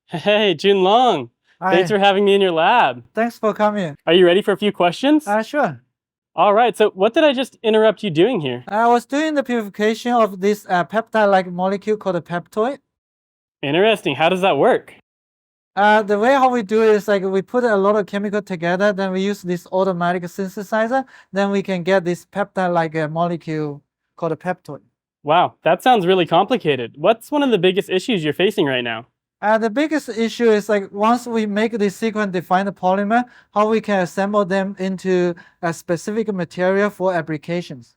Hey, Chun-Long. Thanks Hi, for having me in your lab. thanks for coming. Are you ready for a few questions? Sure. All right, so what did I just interrupt you doing here? I was doing the purification of this peptide-like molecule called a peptoid. Interesting. How does that work? The way how we do it is like we put a lot of chemical together, then we use this automatic synthesizer, then we can get this peptide-like molecule called a peptoid. Wow, that sounds really complicated. What's one of the biggest issues you're facing right now? The biggest issue is like once we make the sequence-defined polymer, how we can assemble them into a specific material for applications.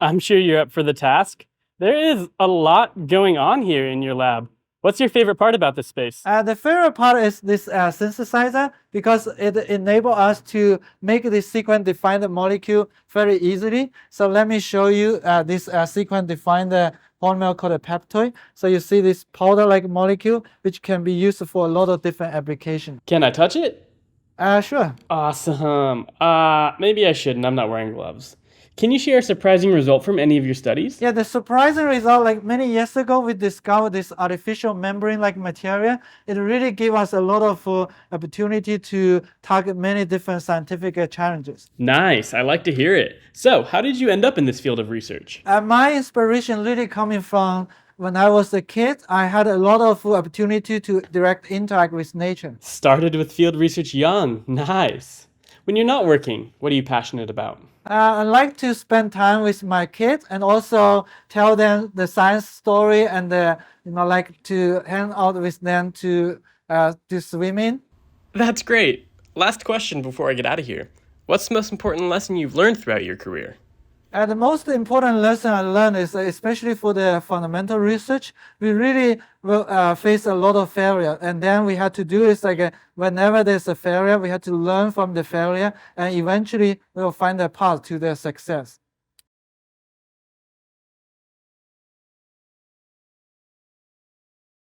I'm sure you're up for the task. There is a lot going on here in your lab. What's your favorite part about this space? The favorite part is this synthesizer because it enables us to make this sequence-defined molecule very easily. So let me show you this sequence-defined polymer called a peptoid. So you see this powder-like molecule, which can be used for a lot of different applications. Can I touch it? Sure. Awesome. Maybe I shouldn't. I'm not wearing gloves. Can you share a surprising result from any of your studies? Yeah, the surprising result, like many years ago, we discovered this artificial membrane-like material. It really gave us a lot of opportunity to target many different scientific challenges. Nice. I like to hear it. So, how did you end up in this field of research? My inspiration really coming from when I was a kid. I had a lot of opportunity to direct interact with nature. Started with field research young. Nice. When you're not working, what are you passionate about? I like to spend time with my kids and also tell them the science story and like to hang out with them to do swimming. That's great. Last question before I get out of here. What's the most important lesson you've learned throughout your career? The most important lesson I learned is especially for the fundamental research, we really will face a lot of failure. And then we had to do is like whenever there's a failure, we had to learn from the failure and eventually we'll find a path to the success.